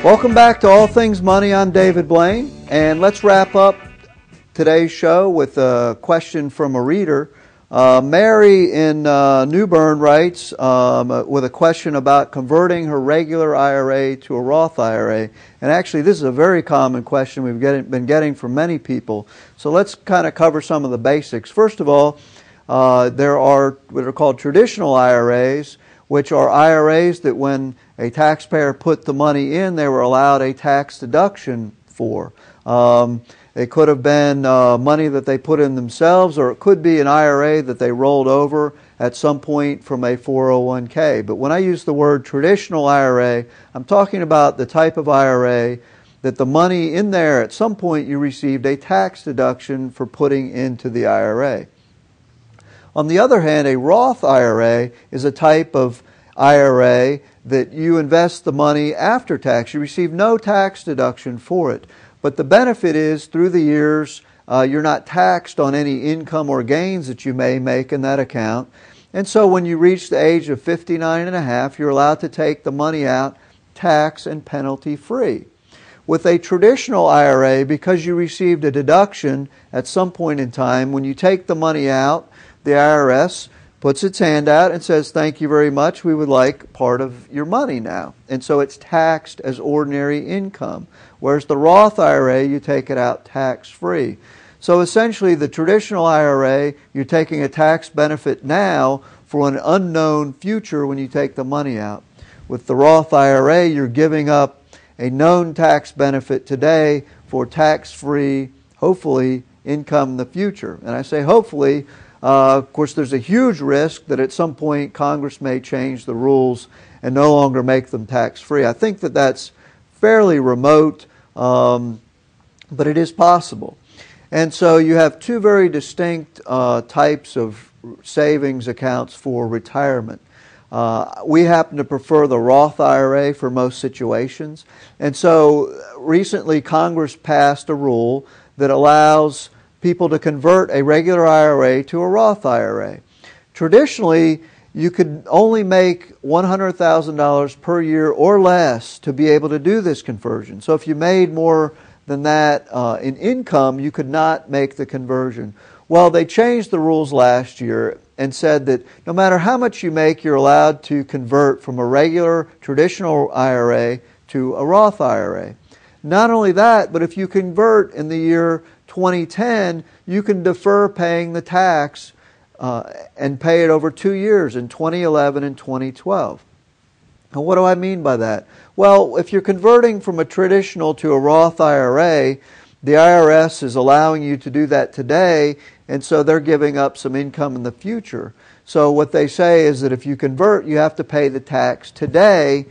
Welcome back to All Things Money. I'm David Blain, and let's wrap up today's show with a question from a reader. Mary in New Bern writes with a question about converting her regular IRA to a Roth IRA. And actually, this is a very common question we've been getting from many people. So let's kind of cover some of the basics. First of all, there are what are called traditional IRAs, which are IRAs that when a taxpayer put the money in, they were allowed a tax deduction for. It could have been money that they put in themselves, or it could be an IRA that they rolled over at some point from a 401k. But when I use the word traditional IRA, I'm talking about the type of IRA that the money in there at some point you received a tax deduction for putting into the IRA. On the other hand, a Roth IRA is a type of IRA that you invest the money after tax. You receive no tax deduction for it. But the benefit is through the years, you're not taxed on any income or gains that you may make in that account. And so when you reach the age of 59 and a half, you're allowed to take the money out tax and penalty free. With a traditional IRA, because you received a deduction at some point in time, when you take the money out, the IRS puts its hand out and says, "Thank you very much, we would like part of your money now." And so it's taxed as ordinary income. Whereas the Roth IRA, you take it out tax-free. So essentially the traditional IRA, you're taking a tax benefit now for an unknown future when you take the money out. With the Roth IRA, you're giving up a known tax benefit today for tax-free, hopefully, income in the future. And I say hopefully. Of course, there's a huge risk that at some point Congress may change the rules and no longer make them tax-free. I think that that's fairly remote, but it is possible. And so you have two very distinct types of savings accounts for retirement. We happen to prefer the Roth IRA for most situations. And so recently Congress passed a rule that allows people to convert a regular IRA to a Roth IRA. Traditionally, you could only make $100,000 per year or less to be able to do this conversion. So if you made more than that in income, you could not make the conversion. Well, they changed the rules last year and said that no matter how much you make, you're allowed to convert from a regular traditional IRA to a Roth IRA. Not only that, but if you convert in the year 2010, you can defer paying the tax and pay it over 2 years in 2011 and 2012. And what do I mean by that? Well, if you're converting from a traditional to a Roth IRA, the IRS is allowing you to do that today, and so they're giving up some income in the future. So what they say is that if you convert, you have to pay the tax today,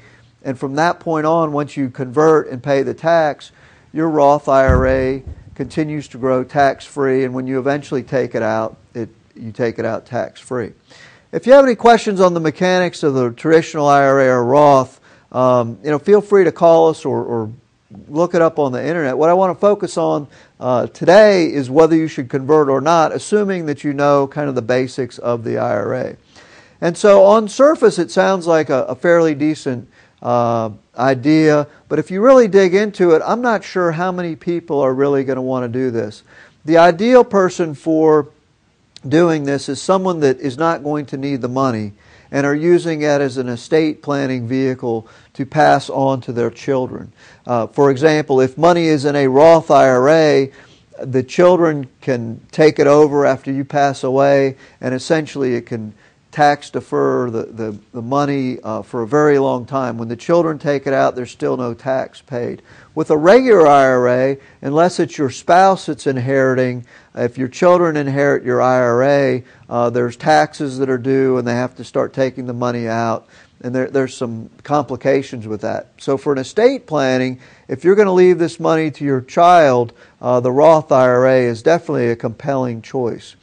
and from that point on, once you convert and pay the tax, your Roth IRA continues to grow tax-free, and when you eventually take it out, you take it out tax-free. If you have any questions on the mechanics of the traditional IRA or Roth, feel free to call us or look it up on the internet. What I want to focus on today is whether you should convert or not, assuming that you know kind of the basics of the IRA. And so on surface, it sounds like a fairly decent idea, but if you really dig into it, I'm not sure how many people are really going to want to do this. The ideal person for doing this is someone that is not going to need the money and are using it as an estate planning vehicle to pass on to their children. For example, if money is in a Roth IRA, the children can take it over after you pass away, and essentially it can tax defer the money for a very long time. When the children take it out, there's still no tax paid. With a regular IRA, unless it's your spouse that's inheriting, if your children inherit your IRA, there's taxes that are due and they have to start taking the money out, and there's some complications with that. So for an estate planning, if you're going to leave this money to your child, the Roth IRA is definitely a compelling choice.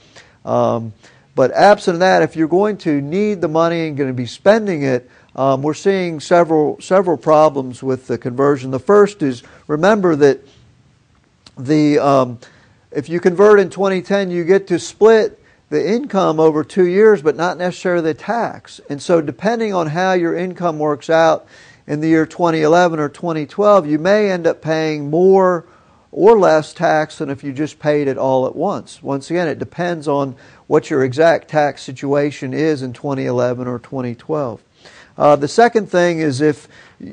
But absent that, if you're going to need the money and going to be spending it, we're seeing several problems with the conversion. The first is, remember that if you convert in 2010, you get to split the income over 2 years, but not necessarily the tax. And so depending on how your income works out in the year 2011 or 2012, you may end up paying more or less tax than if you just paid it all at once. Once again, it depends on what your exact tax situation is in 2011 or 2012. The second thing is if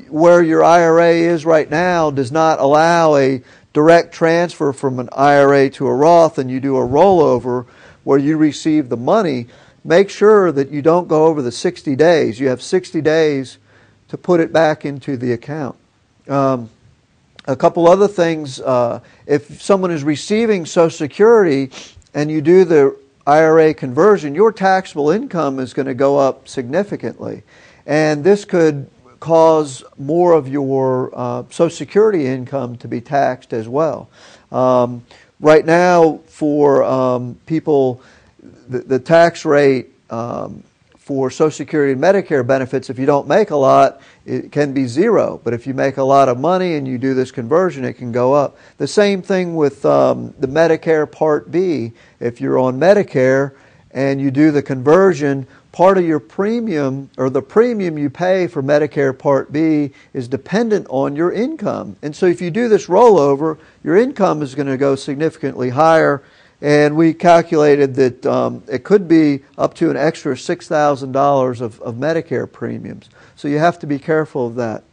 where your IRA is right now does not allow a direct transfer from an IRA to a Roth and you do a rollover where you receive the money, make sure that you don't go over the 60 days. You have 60 days to put it back into the account. A couple other things, if someone is receiving Social Security and you do the IRA conversion, your taxable income is going to go up significantly. And this could cause more of your Social Security income to be taxed as well. Right now, for people, the tax rate for Social Security and Medicare benefits, if you don't make a lot, it can be zero. But if you make a lot of money and you do this conversion, it can go up. The same thing with the Medicare Part B. If you're on Medicare and you do the conversion, part of your premium, or the premium you pay for Medicare Part B, is dependent on your income. And so if you do this rollover, your income is going to go significantly higher. And we calculated that it could be up to an extra $6,000 of Medicare premiums. So you have to be careful of that.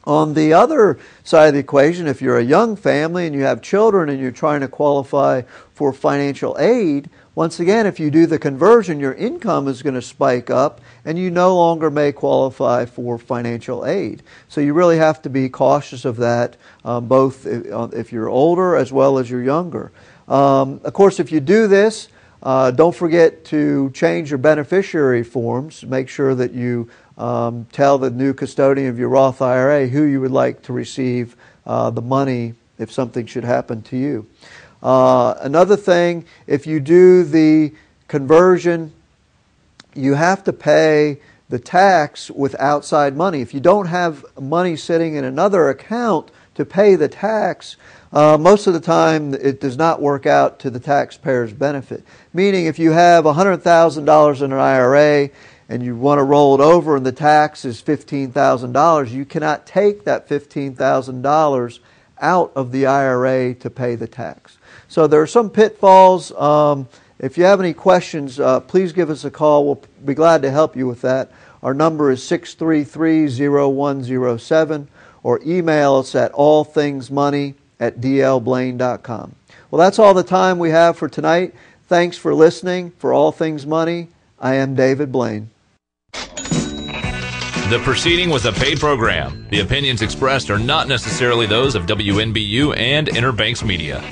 On the other side of the equation, if you're a young family and you have children and you're trying to qualify for financial aid, once again, if you do the conversion, your income is going to spike up and you no longer may qualify for financial aid. So you really have to be cautious of that, both if you're older as well as you're younger. Of course, if you do this, don't forget to change your beneficiary forms. Make sure that you tell the new custodian of your Roth IRA who you would like to receive the money if something should happen to you. Another thing, if you do the conversion, you have to pay the tax with outside money. If you don't have money sitting in another account to pay the tax, most of the time it does not work out to the taxpayer's benefit. Meaning if you have $100,000 in an IRA and you want to roll it over and the tax is $15,000, you cannot take that $15,000 out of the IRA to pay the tax. So there are some pitfalls. If you have any questions, please give us a call. We'll be glad to help you with that. Our number is 633-0107, or email us at allthingsmoney@dlblain.com. Well, that's all the time we have for tonight. Thanks for listening. For All Things Money, I am David Blain. The proceeding was a paid program. The opinions expressed are not necessarily those of WNBU and Inner Banks Media.